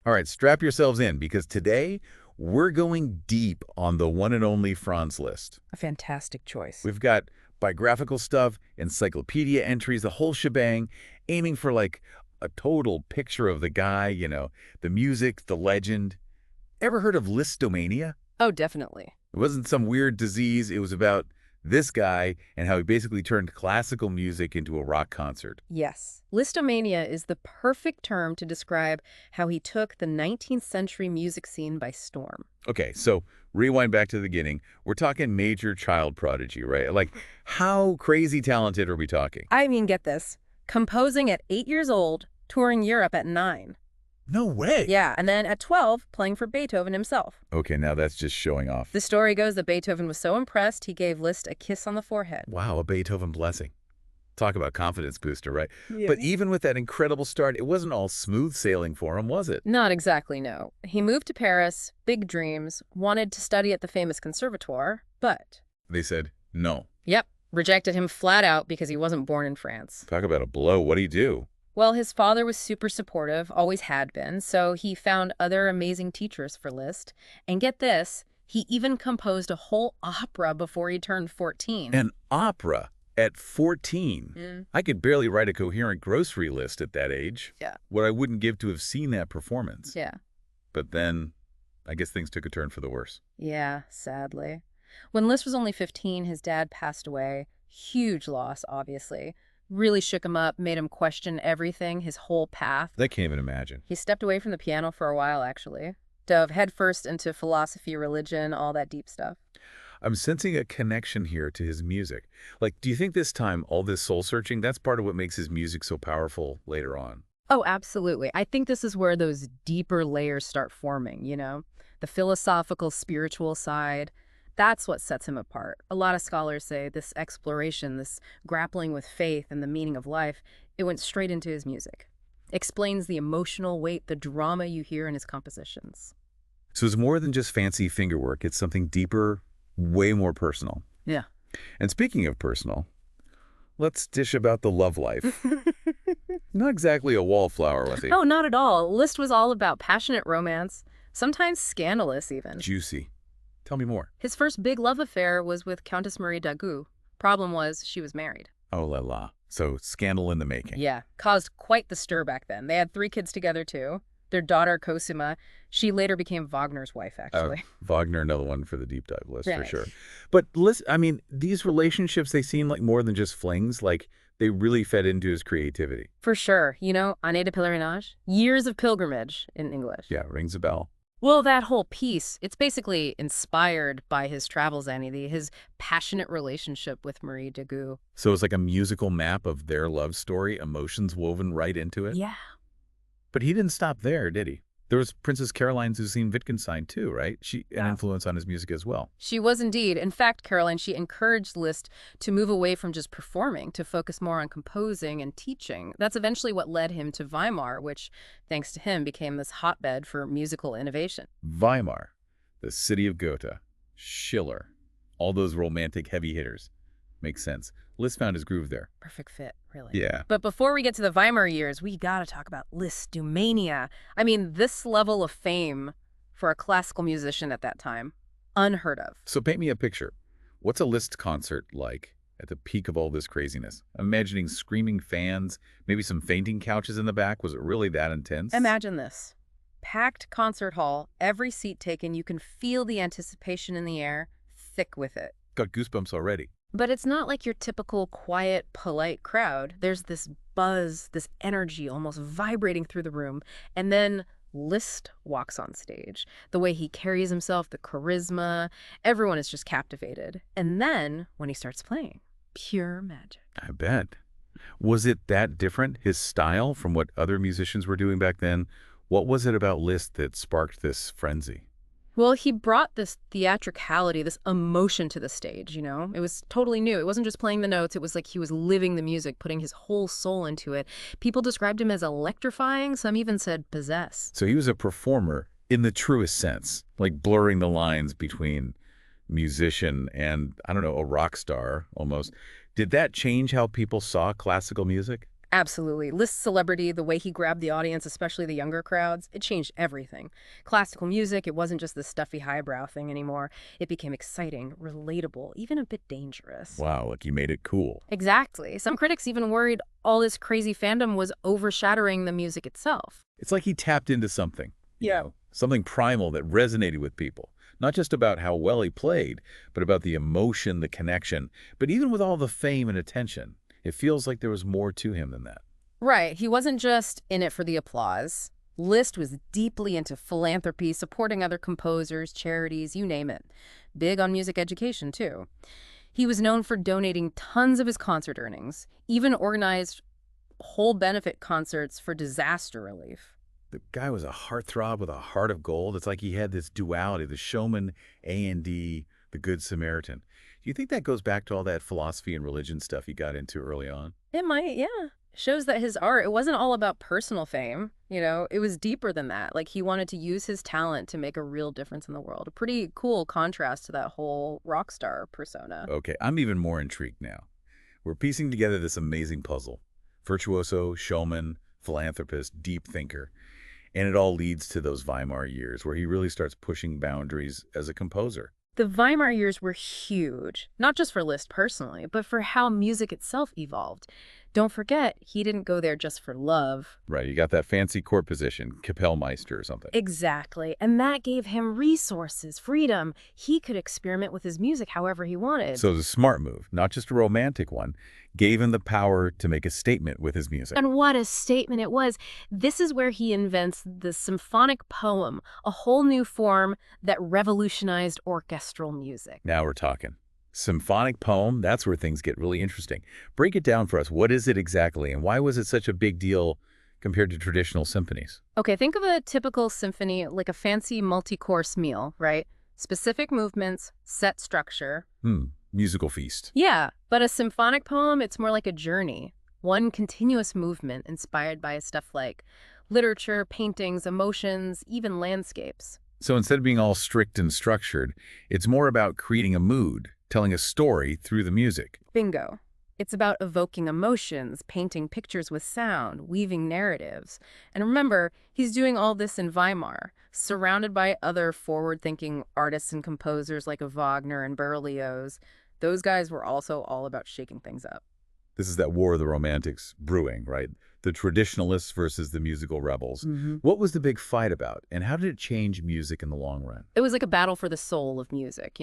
All right, strap yourselves in because today we're going deep on the one and only Franz Liszt. A fantastic choice. We've got biographical stuff, encyclopedia entries, the whole shebang, aiming for like a total picture of the guy, the music, the legend. Ever heard of Lisztomania? Oh, definitely. It wasn't some weird disease. It was about this guy and how he basically turned classical music into a rock concert. Yes. Listomania is the perfect term to describe how he took the 19th century music scene by storm. Okay, so rewind back to the beginning. We're talking major child prodigy, right? Like, how crazy talented are we talking? I mean, get this. Composing at 8 years old, touring Europe at 9. No way. Yeah, and then at 12, playing for Beethoven himself. Okay, now that's just showing off. The story goes that Beethoven was so impressed, he gave Liszt a kiss on the forehead. Wow, a Beethoven blessing. Talk about confidence booster, right? Yeah. But even with that incredible start, it wasn't all smooth sailing for him, was it? Not exactly, no. He moved to Paris, big dreams, wanted to study at the famous conservatoire, but... They said, no. Yep, rejected him flat out because he wasn't born in France. Talk about a blow. What'd he do? Well, his father was super supportive, always had been, so he found other amazing teachers for Liszt. And get this, he even composed a whole opera before he turned 14. An opera at 14? I could barely write a coherent grocery list at that age. Yeah. What I wouldn't give to have seen that performance. Yeah. But then, I guess things took a turn for the worse. Yeah, sadly. When Liszt was only 15, his dad passed away. Huge loss, obviously. Really shook him up, made him question everything, his whole path. I can't even imagine. He stepped away from the piano for a while, actually. Dove headfirst into philosophy, religion, all that deep stuff. I'm sensing a connection here to his music. Like, do you think this time, all this soul-searching, that's part of what makes his music so powerful later on? Oh, absolutely. I think this is where those deeper layers start forming, The philosophical, spiritual side. That's what sets him apart. A lot of scholars say this exploration, this grappling with faith and the meaning of life, it went straight into his music. Explains the emotional weight, the drama you hear in his compositions. So it's more than just fancy fingerwork. It's something deeper, way more personal. Yeah. And speaking of personal, let's dish about the love life. Not exactly a wallflower, was he? Oh, not at all. Liszt was all about passionate romance, sometimes scandalous even. Juicy. Tell me more. His first big love affair was with Countess Marie d'Agoult. Problem was, she was married. Oh la la. So scandal in the making. Yeah, caused quite the stir back then. They had 3 kids together, too. Their daughter, Cosima, she later became Wagner's wife, actually. Wagner, another one for the deep dive list, for Right. sure. But listen, I mean, these relationships, they seem like more than just flings. Like, they really fed into his creativity. For sure. Année de Pèlerinage? Years of pilgrimage in English. Yeah, rings a bell. Well, that whole piece, it's basically inspired by his travels, Annie, his passionate relationship with Marie d'Agoult. So it's like a musical map of their love story, emotions woven right into it. Yeah. But he didn't stop there, did he? There was Princess Caroline Zuzine Wittgenstein, too, right? She an influence on his music as well. She was indeed. In fact, Caroline, she encouraged Liszt to move away from just performing, to focus more on composing and teaching. That's eventually what led him to Weimar, which, thanks to him, became this hotbed for musical innovation. Weimar, the city of Goethe, Schiller, all those romantic heavy hitters. Makes sense. Liszt found his groove there. Perfect fit, really. Yeah. But before we get to the Weimar years, we gotta talk about Lisztomania. I mean, this level of fame for a classical musician at that time, unheard of. So paint me a picture. What's a Liszt concert like at the peak of all this craziness? I'm imagining screaming fans, maybe some fainting couches in the back. Was it really that intense? Imagine this. Packed concert hall, every seat taken, you can feel the anticipation in the air, thick with it. Got goosebumps already. But it's not like your typical quiet, polite crowd. There's this buzz, this energy almost vibrating through the room. And then Liszt walks on stage. The way he carries himself, the charisma, everyone is just captivated. And then, when he starts playing, pure magic. I bet. Was it that different, his style, from what other musicians were doing back then? What was it about Liszt that sparked this frenzy? Well, he brought this theatricality, this emotion to the stage, It was totally new. It wasn't just playing the notes. It was like he was living the music, putting his whole soul into it. People described him as electrifying. Some even said possessed. So he was a performer in the truest sense, like blurring the lines between musician and, I don't know, a rock star almost. Did that change how people saw classical music? Absolutely. Liszt's celebrity, the way he grabbed the audience, especially the younger crowds, it changed everything. Classical music, it wasn't just the stuffy highbrow thing anymore. It became exciting, relatable, even a bit dangerous. Wow, like he made it cool. Exactly. Some critics even worried all this crazy fandom was overshadowing the music itself. It's like he tapped into something, Yeah. something primal that resonated with people. Not just about how well he played, but about the emotion, the connection. But even with all the fame and attention, it feels like there was more to him than that. Right. He wasn't just in it for the applause. Liszt was deeply into philanthropy, supporting other composers, charities, you name it. Big on music education, too. He was known for donating tons of his concert earnings, even organized whole benefit concerts for disaster relief. The guy was a heartthrob with a heart of gold. It's like he had this duality, the showman, A&D, the Good Samaritan. Do you think that goes back to all that philosophy and religion stuff he got into early on? It might, yeah. Shows that his art, it wasn't all about personal fame, it was deeper than that. Like he wanted to use his talent to make a real difference in the world. A pretty cool contrast to that whole rock star persona. Okay, I'm even more intrigued now. We're piecing together this amazing puzzle. Virtuoso, showman, philanthropist, deep thinker. And it all leads to those Weimar years where he really starts pushing boundaries as a composer. The Weimar years were huge, not just for Liszt personally, but for how music itself evolved. Don't forget, he didn't go there just for love. Right, you got that fancy court position, Kapellmeister or something. Exactly. And that gave him resources, freedom. He could experiment with his music however he wanted. So it was a smart move, not just a romantic one, gave him the power to make a statement with his music. And what a statement it was. This is where he invents the symphonic poem, a whole new form that revolutionized orchestral music. Now we're talking. Symphonic poem, that's where things get really interesting. Break it down for us. What is it exactly, and why was it such a big deal compared to traditional symphonies? Okay, think of a typical symphony like a fancy multi-course meal, right? Specific movements, set structure. Musical feast. Yeah, but a symphonic poem, it's more like a journey. One continuous movement inspired by stuff like literature, paintings, emotions, even landscapes. So instead of being all strict and structured, it's more about creating a mood, telling a story through the music. Bingo. It's about evoking emotions, painting pictures with sound, weaving narratives. And remember, he's doing all this in Weimar, surrounded by other forward-thinking artists and composers like Wagner and Berlioz. Those guys were also all about shaking things up. This is that war of the romantics brewing, right? The traditionalists versus the musical rebels. What was the big fight about, and how did it change music in the long run? It was like a battle for the soul of music,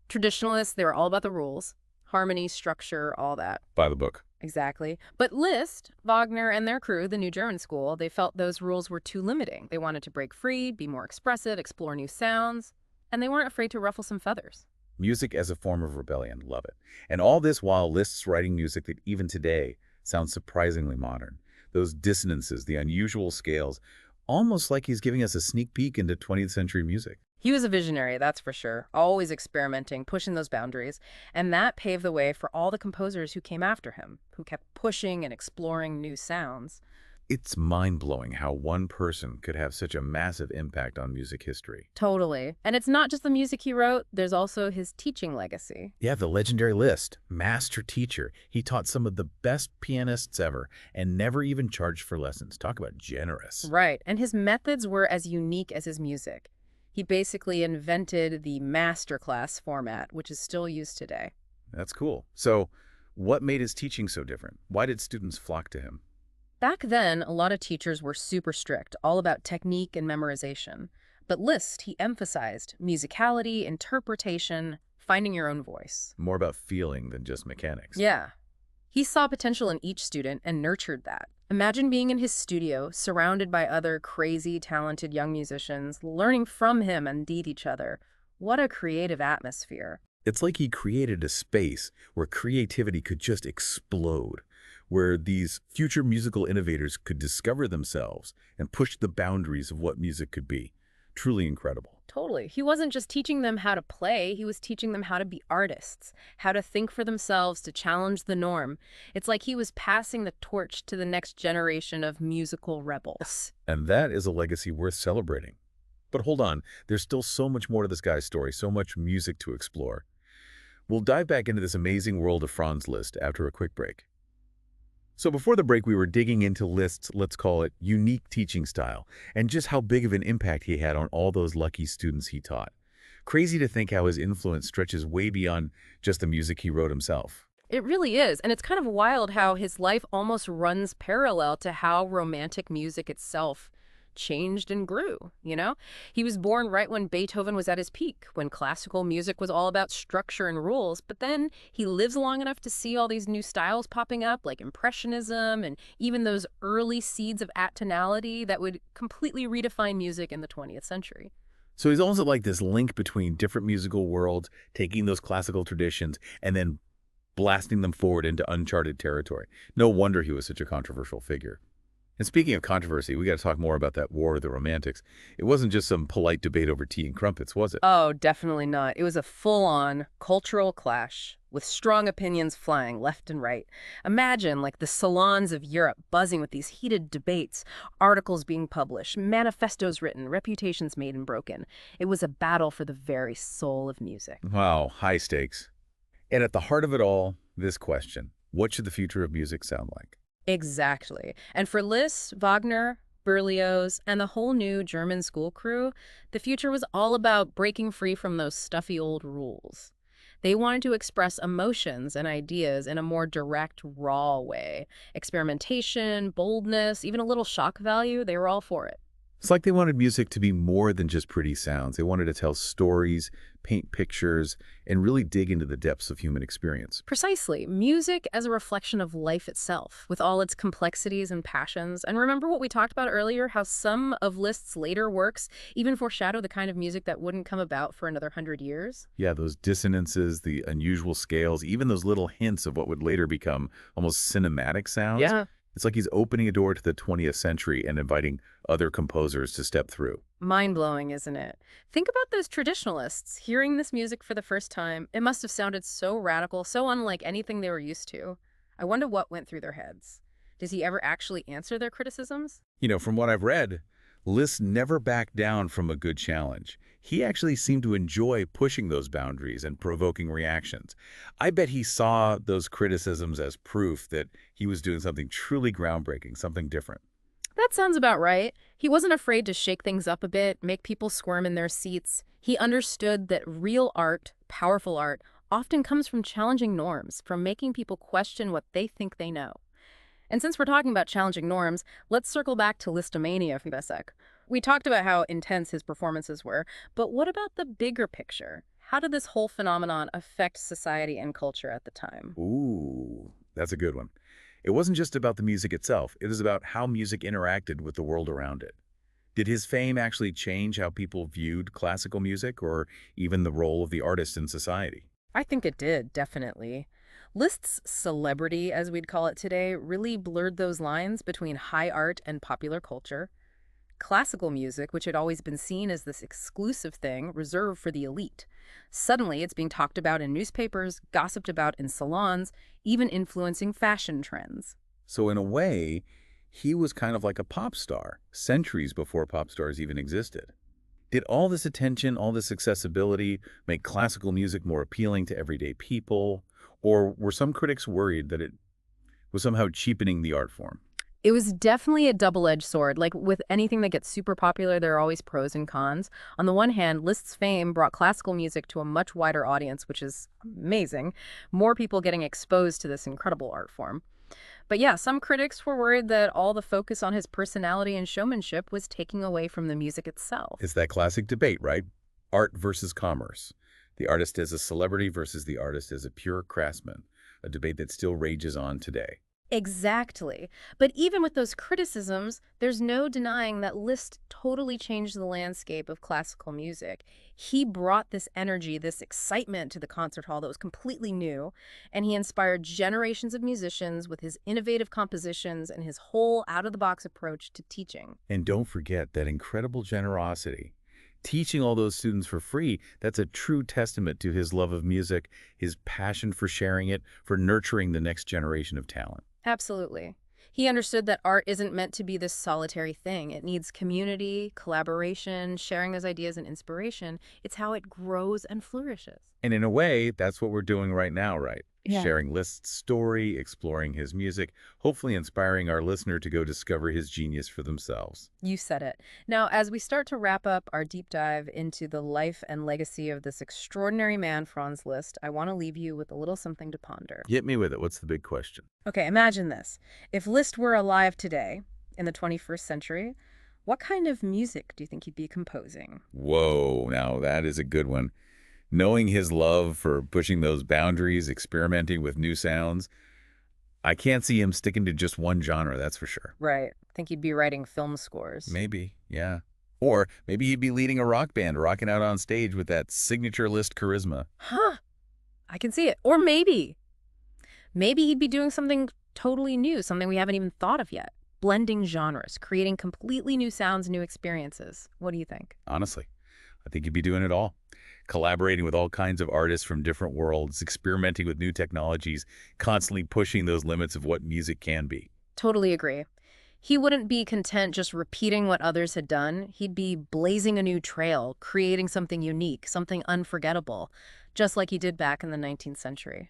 Traditionalists, they were all about the rules, harmony, structure, all that. By the book. Exactly. But Liszt, Wagner, and their crew, the New German School, they felt those rules were too limiting. They wanted to break free, be more expressive, explore new sounds, and they weren't afraid to ruffle some feathers. Music as a form of rebellion. Love it. And all this while Liszt's writing music that even today sounds surprisingly modern. Those dissonances, the unusual scales, almost like he's giving us a sneak peek into 20th century music. He was a visionary, that's for sure, always experimenting, pushing those boundaries, and that paved the way for all the composers who came after him, who kept pushing and exploring new sounds. It's mind-blowing how one person could have such a massive impact on music history. Totally. And it's not just the music he wrote, there's also his teaching legacy. Yeah, the legendary Liszt, master teacher. He taught some of the best pianists ever and never even charged for lessons. Talk about generous. Right, and his methods were as unique as his music. He basically invented the masterclass format, which is still used today. That's cool. So what made his teaching so different? Why did students flock to him? Back then, a lot of teachers were super strict, all about technique and memorization. But Liszt, he emphasized musicality, interpretation, finding your own voice. More about feeling than just mechanics. Yeah. He saw potential in each student and nurtured that. Imagine being in his studio, surrounded by other crazy, talented young musicians, learning from him and indeed each other. What a creative atmosphere. It's like he created a space where creativity could just explode, where these future musical innovators could discover themselves and push the boundaries of what music could be. Truly incredible. Totally. He wasn't just teaching them how to play, he was teaching them how to be artists, how to think for themselves, to challenge the norm. It's like he was passing the torch to the next generation of musical rebels. And that is a legacy worth celebrating. But hold on, there's still so much more to this guy's story, so much music to explore. We'll dive back into this amazing world of Franz Liszt after a quick break. So before the break, we were digging into Liszt's, let's call it, unique teaching style, and just how big of an impact he had on all those lucky students he taught. Crazy to think how his influence stretches way beyond just the music he wrote himself. It really is, and it's kind of wild how his life almost runs parallel to how romantic music itself changed and grew. He was born right when Beethoven was at his peak, when classical music was all about structure and rules, but then he lives long enough to see all these new styles popping up, like Impressionism and even those early seeds of atonality that would completely redefine music in the 20th century. So he's also like this link between different musical worlds, taking those classical traditions and then blasting them forward into uncharted territory. No wonder he was such a controversial figure. And speaking of controversy, we got to talk more about that War of the Romantics. It wasn't just some polite debate over tea and crumpets, was it? Oh, definitely not. It was a full-on cultural clash with strong opinions flying left and right. Imagine, like, the salons of Europe buzzing with these heated debates, articles being published, manifestos written, reputations made and broken. It was a battle for the very soul of music. Wow, high stakes. And at the heart of it all, this question: what should the future of music sound like? Exactly. And for Liszt, Wagner, Berlioz, and the whole new German school crew, the future was all about breaking free from those stuffy old rules. They wanted to express emotions and ideas in a more direct, raw way. Experimentation, boldness, even a little shock value, they were all for it. It's like they wanted music to be more than just pretty sounds. They wanted to tell stories, paint pictures, and really dig into the depths of human experience. Precisely. Music as a reflection of life itself, with all its complexities and passions. And remember what we talked about earlier, how some of Liszt's later works even foreshadow the kind of music that wouldn't come about for another 100 years? Yeah, those dissonances, the unusual scales, even those little hints of what would later become almost cinematic sounds. Yeah. It's like he's opening a door to the 20th century and inviting other composers to step through. Mind-blowing, isn't it? Think about those traditionalists. Hearing this music for the first time, it must have sounded so radical, so unlike anything they were used to. I wonder what went through their heads. Does he ever actually answer their criticisms? From what I've read, Liszt never backed down from a good challenge. He actually seemed to enjoy pushing those boundaries and provoking reactions. I bet he saw those criticisms as proof that he was doing something truly groundbreaking, something different. That sounds about right. He wasn't afraid to shake things up a bit, make people squirm in their seats. He understood that real art, powerful art, often comes from challenging norms, from making people question what they think they know. And since we're talking about challenging norms, let's circle back to Lisztomania for a sec. We talked about how intense his performances were, but what about the bigger picture? How did this whole phenomenon affect society and culture at the time? Ooh, that's a good one. It wasn't just about the music itself. It was about how music interacted with the world around it. Did his fame actually change how people viewed classical music or even the role of the artist in society? I think it did, definitely. Liszt's celebrity, as we'd call it today, really blurred those lines between high art and popular culture. Classical music, which had always been seen as this exclusive thing reserved for the elite. Suddenly, it's being talked about in newspapers, gossiped about in salons, even influencing fashion trends. So in a way, he was kind of like a pop star, centuries before pop stars even existed. Did all this attention, all this accessibility make classical music more appealing to everyday people? Or were some critics worried that it was somehow cheapening the art form? It was definitely a double-edged sword. Like with anything that gets super popular, there are always pros and cons. On the one hand, Liszt's fame brought classical music to a much wider audience, which is amazing. More people getting exposed to this incredible art form. But yeah, some critics were worried that all the focus on his personality and showmanship was taking away from the music itself. It's that classic debate, right? Art versus commerce. The artist as a celebrity versus the artist as a pure craftsman. A debate that still rages on today. Exactly. But even with those criticisms, there's no denying that Liszt totally changed the landscape of classical music. He brought this energy, this excitement to the concert hall that was completely new, and he inspired generations of musicians with his innovative compositions and his whole out-of-the-box approach to teaching. And don't forget that incredible generosity. Teaching all those students for free, that's a true testament to his love of music, his passion for sharing it, for nurturing the next generation of talent. Absolutely. He understood that art isn't meant to be this solitary thing. It needs community, collaboration, sharing those ideas and inspiration. It's how it grows and flourishes. And in a way, that's what we're doing right now, right? Yeah. sharing Liszt's story, exploring his music, hopefully inspiring our listener to go discover his genius for themselves. You said it. Now, as we start to wrap up our deep dive into the life and legacy of this extraordinary man, Franz Liszt, I want to leave you with a little something to ponder. Hit me with it. What's the big question? Okay, imagine this. If Liszt were alive today, in the 21st century, what kind of music do you think he'd be composing? Whoa, now that is a good one. Knowing his love for pushing those boundaries, experimenting with new sounds, I can't see him sticking to just one genre, that's for sure. Right. I think he'd be writing film scores. Maybe, yeah. Or maybe he'd be leading a rock band, rocking out on stage with that signature Liszt charisma. Huh. I can see it. Or maybe he'd be doing something totally new, something we haven't even thought of yet. Blending genres, creating completely new sounds, new experiences. What do you think? Honestly, I think he'd be doing it all. Collaborating with all kinds of artists from different worlds, experimenting with new technologies, constantly pushing those limits of what music can be. Totally agree. He wouldn't be content just repeating what others had done. He'd be blazing a new trail, creating something unique, something unforgettable, just like he did back in the 19th century.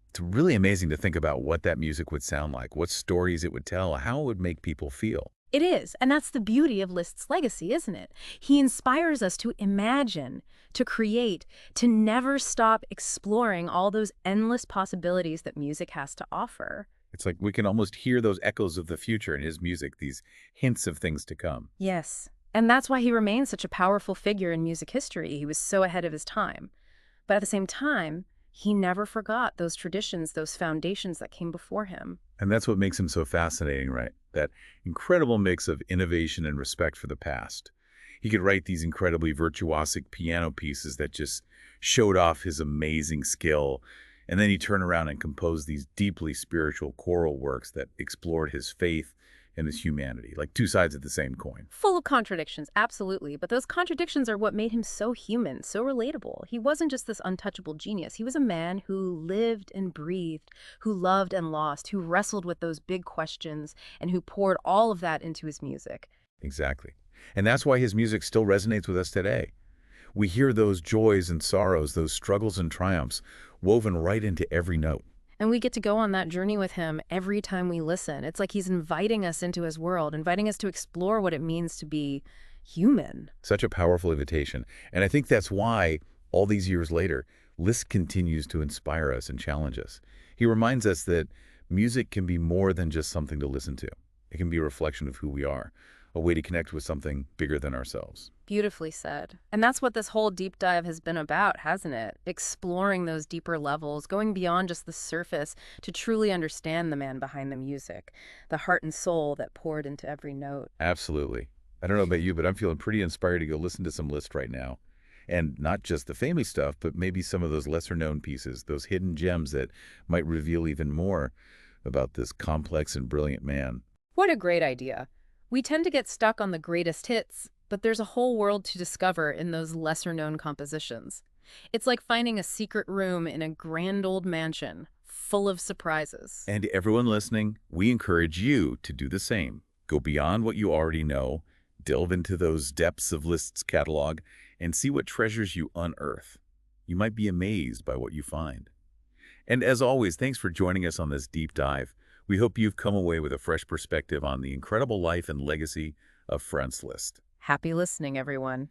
It's really amazing to think about what that music would sound like, what stories it would tell, how it would make people feel. It is, and that's the beauty of Liszt's legacy, isn't it? He inspires us to imagine, to create, to never stop exploring all those endless possibilities that music has to offer. It's like we can almost hear those echoes of the future in his music, these hints of things to come. Yes, and that's why he remains such a powerful figure in music history. He was so ahead of his time. But at the same time, he never forgot those traditions, those foundations that came before him. And that's what makes him so fascinating, right? That incredible mix of innovation and respect for the past. He could write these incredibly virtuosic piano pieces that just showed off his amazing skill. And then he'd turn around and compose these deeply spiritual choral works that explored his faith and his humanity, like two sides of the same coin. Full of contradictions, absolutely. But those contradictions are what made him so human, so relatable. He wasn't just this untouchable genius. He was a man who lived and breathed, who loved and lost, who wrestled with those big questions, and who poured all of that into his music. Exactly. And that's why his music still resonates with us today. We hear those joys and sorrows, those struggles and triumphs, woven right into every note. And we get to go on that journey with him every time we listen. It's like he's inviting us into his world, inviting us to explore what it means to be human. Such a powerful invitation. And I think that's why, all these years later, Liszt continues to inspire us and challenge us. He reminds us that music can be more than just something to listen to. It can be a reflection of who we are, a way to connect with something bigger than ourselves. Beautifully said. And that's what this whole deep dive has been about, hasn't it? Exploring those deeper levels, going beyond just the surface to truly understand the man behind the music, the heart and soul that poured into every note. Absolutely. I don't know about you, but I'm feeling pretty inspired to go listen to some Liszt right now. And not just the famous stuff, but maybe some of those lesser-known pieces, those hidden gems that might reveal even more about this complex and brilliant man. What a great idea. We tend to get stuck on the greatest hits, but there's a whole world to discover in those lesser-known compositions. It's like finding a secret room in a grand old mansion, full of surprises. And to everyone listening, we encourage you to do the same. Go beyond what you already know, delve into those depths of Liszt's catalog, and see what treasures you unearth. You might be amazed by what you find. And as always, thanks for joining us on this deep dive. We hope you've come away with a fresh perspective on the incredible life and legacy of Franz Liszt. Happy listening, everyone.